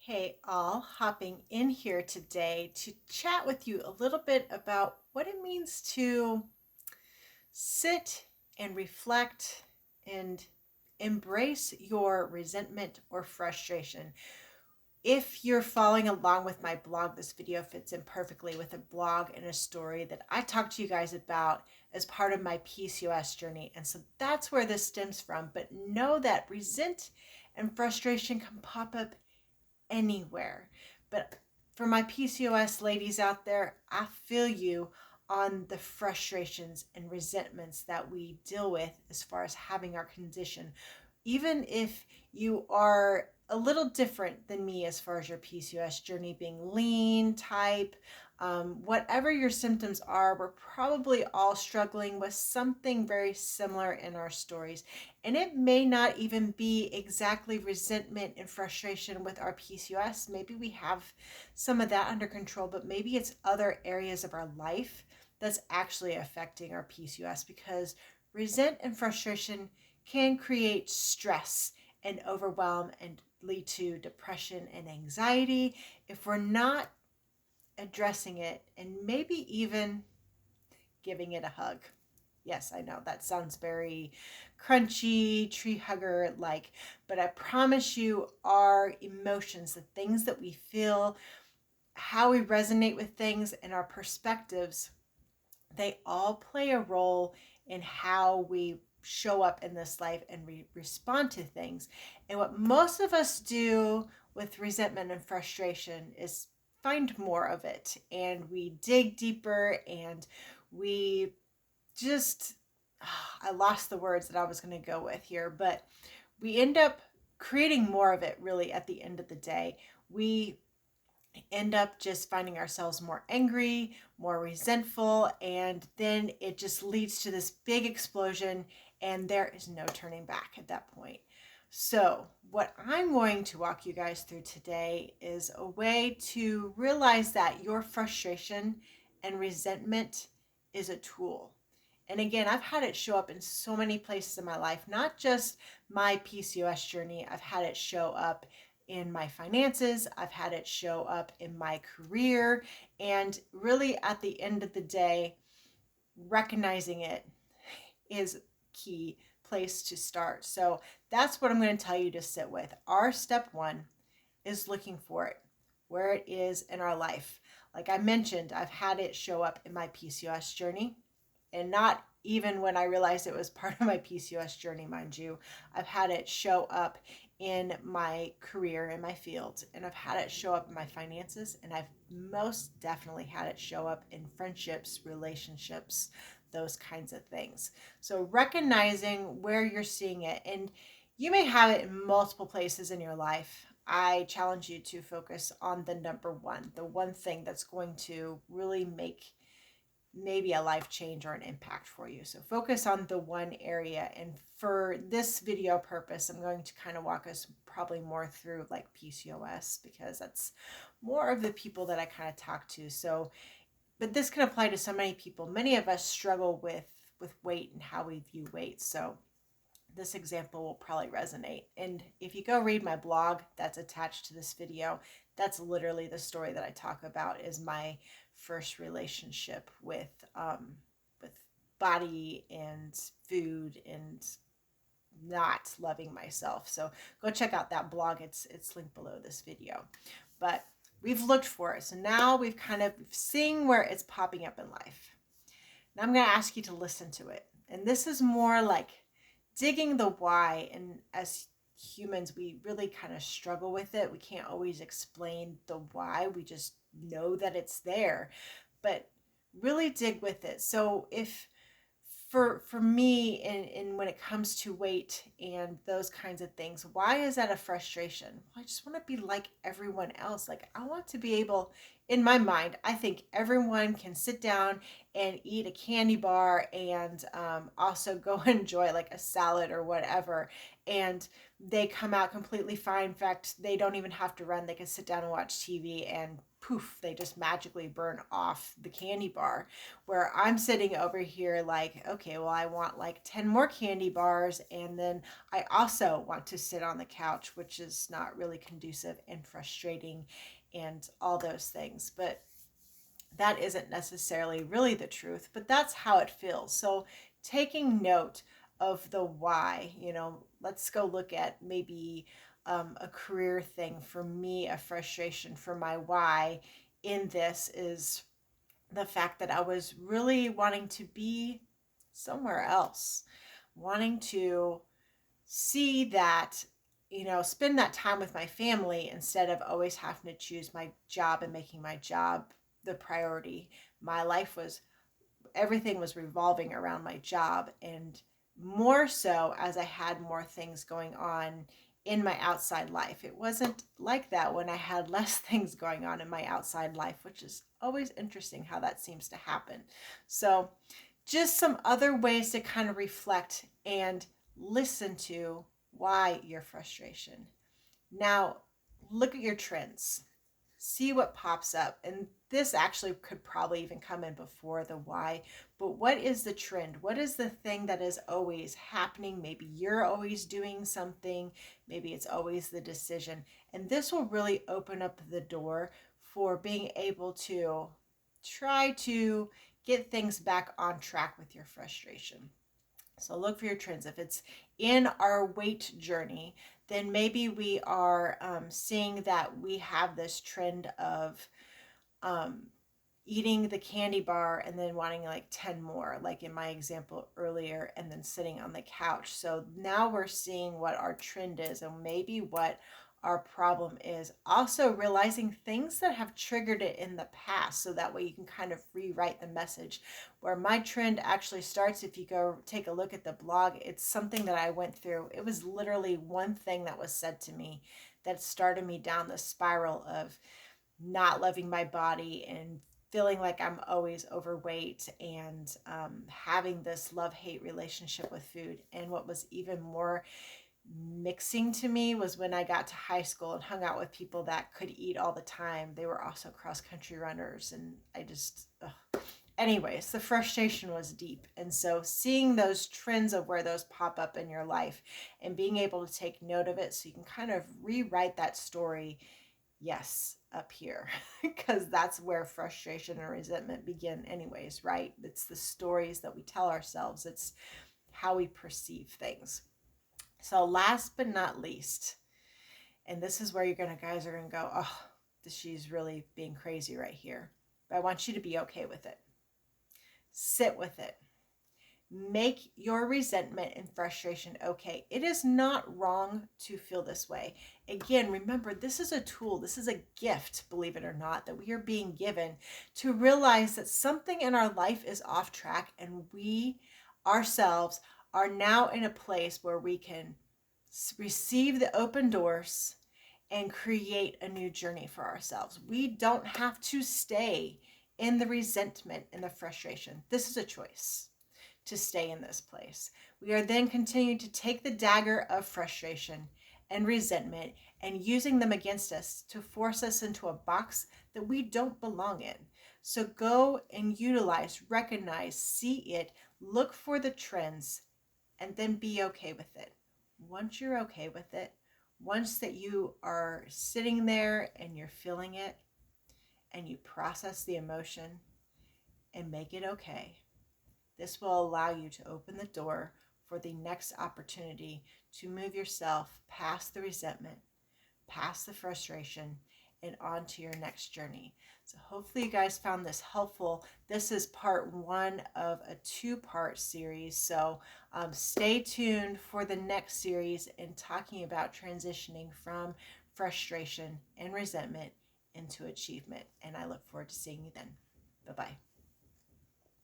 Hey, all, hopping in here today to chat with you a little bit about what it means to sit and reflect and embrace your resentment or frustration. If you're following along with my blog, this video fits in perfectly with a blog and a story that I talked to you guys about as part of my PCOS journey. And so that's where this stems from. But know that resent and frustration can pop up anywhere. But for my PCOS ladies out there, I feel you on the frustrations and resentments that we deal with as far as having our condition. Even if you are a little different than me as far as your PCOS journey, being lean type, whatever your symptoms are, we're probably all struggling with something very similar in our stories. And it may not even be exactly resentment and frustration with our PCOS. Maybe we have some of that under control, but maybe it's other areas of our life that's actually affecting our PCOS, because resent and frustration can create stress and overwhelm and lead to depression and anxiety if we're not addressing it and maybe even giving it a hug. Yes, I know that sounds very crunchy, tree hugger like, but I promise you, our emotions, the things that we feel, how we resonate with things, and our perspectives, they all play a role in how we show up in this life and respond to things. And what most of us do with resentment and frustration is find more of it, and we dig deeper, and we just I lost the words that I was going to go with here, but we end up creating more of it really at the end of the day. We end up just finding ourselves more angry, more resentful, and then it just leads to this big explosion, and there is no turning back at that point. So, what I'm going to walk you guys through today is a way to realize that your frustration and resentment is a tool. And again, I've had it show up in so many places in my life, not just my PCOS journey. I've had it show up in my finances, I've had it show up in my career, and really at the end of the day, recognizing it is key place to start. So that's what I'm going to tell you to sit with. Our step one is looking for it, where it is in our life. Like I mentioned, I've had it show up in my PCOS journey, and not even when I realized it was part of my PCOS journey, mind you. I've had it show up in my career, in my field, and I've had it show up in my finances, and I've most definitely had it show up in friendships, relationships, those kinds of things. So recognizing where you're seeing it, and you may have it in multiple places in your life. I challenge you to focus on the number one, the one thing that's going to really make maybe a life change or an impact for you. So focus on the one area. And for this video purpose, I'm going to kind of walk us probably more through like PCOS, because that's more of the people that I kind of talk to. So, but this can apply to so many people. Many of us struggle with weight and how we view weight. So this example will probably resonate. And if you go read my blog that's attached to this video, that's literally the story that I talk about, is my first relationship with body and food and not loving myself. So go check out that blog. It's linked below this video. But we've looked for it. So now we've kind of seen where it's popping up in life. Now I'm going to ask you to listen to it. And this is more like digging the why. And as humans, we really kind of struggle with it. We can't always explain the why. We just know that it's there, but really dig with it. So if for me, and when it comes to weight and those kinds of things, why is that a frustration? Well, I just want to be like everyone else. Like, I want to be able, in my mind, I think everyone can sit down and eat a candy bar and also go enjoy like a salad or whatever, and they come out completely fine. In fact, they don't even have to run. They can sit down and watch TV and poof, they just magically burn off the candy bar. Where I'm sitting over here like, okay, well, I want like 10 more candy bars. And then I also want to sit on the couch, which is not really conducive and frustrating and all those things. But that isn't necessarily really the truth, but that's how it feels. So taking note of the why, let's go look at maybe a career thing. For me, a frustration for my why in this is the fact that I was really wanting to be somewhere else, wanting to see that, spend that time with my family instead of always having to choose my job and making my job the priority. My life was, everything was revolving around my job, and more so as I had more things going on in my outside life. It wasn't like that when I had less things going on in my outside life, which is always interesting how that seems to happen. So, just some other ways to kind of reflect and listen to why your frustration. Now, look at your trends. See what pops up. And this actually could probably even come in before the why. But what is the trend? What is the thing that is always happening? Maybe you're always doing something. Maybe it's always the decision. And this will really open up the door for being able to try to get things back on track with your frustration. So look for your trends. If it's in our weight journey, then maybe we are seeing that we have this trend of um, eating the candy bar and then wanting like 10 more, like in my example earlier, and then sitting on the couch. So now we're seeing what our trend is and maybe what our problem is. Also realizing things that have triggered it in the past, so that way you can kind of rewrite the message. Where my trend actually starts, if you go take a look at the blog, it's something that I went through. It was literally one thing that was said to me that started me down the spiral of not loving my body and feeling like I'm always overweight and having this love-hate relationship with food. And what was even more mixing to me was when I got to high school and hung out with people that could eat all the time. They were also cross-country runners, and I just, anyways, the frustration was deep. And so seeing those trends of where those pop up in your life and being able to take note of it so you can kind of rewrite that story, yes, up here, because that's where frustration and resentment begin anyways, right? It's the stories that we tell ourselves. It's how we perceive things. So last but not least, and this is where you're gonna guys are gonna go, oh, she's really being crazy right here. But I want you to be okay with it. Sit with it. Make your resentment and frustration okay. It is not wrong to feel this way. Again, remember, this is a tool, this is a gift, believe it or not, that we are being given to realize that something in our life is off track, and we ourselves are now in a place where we can receive the open doors and create a new journey for ourselves. We don't have to stay in the resentment and the frustration. This is a choice to stay in this place. We are then continuing to take the dagger of frustration and resentment and using them against us to force us into a box that we don't belong in. So go and utilize, recognize, see it, look for the trends, and then be okay with it. Once you're okay with it, once that you are sitting there and you're feeling it and you process the emotion and make it okay, this will allow you to open the door for the next opportunity to move yourself past the resentment, past the frustration, and on to your next journey. So hopefully you guys found this helpful. This is part 1 of a 2-part series. So stay tuned for the next series in talking about transitioning from frustration and resentment into achievement. And I look forward to seeing you then. Bye-bye.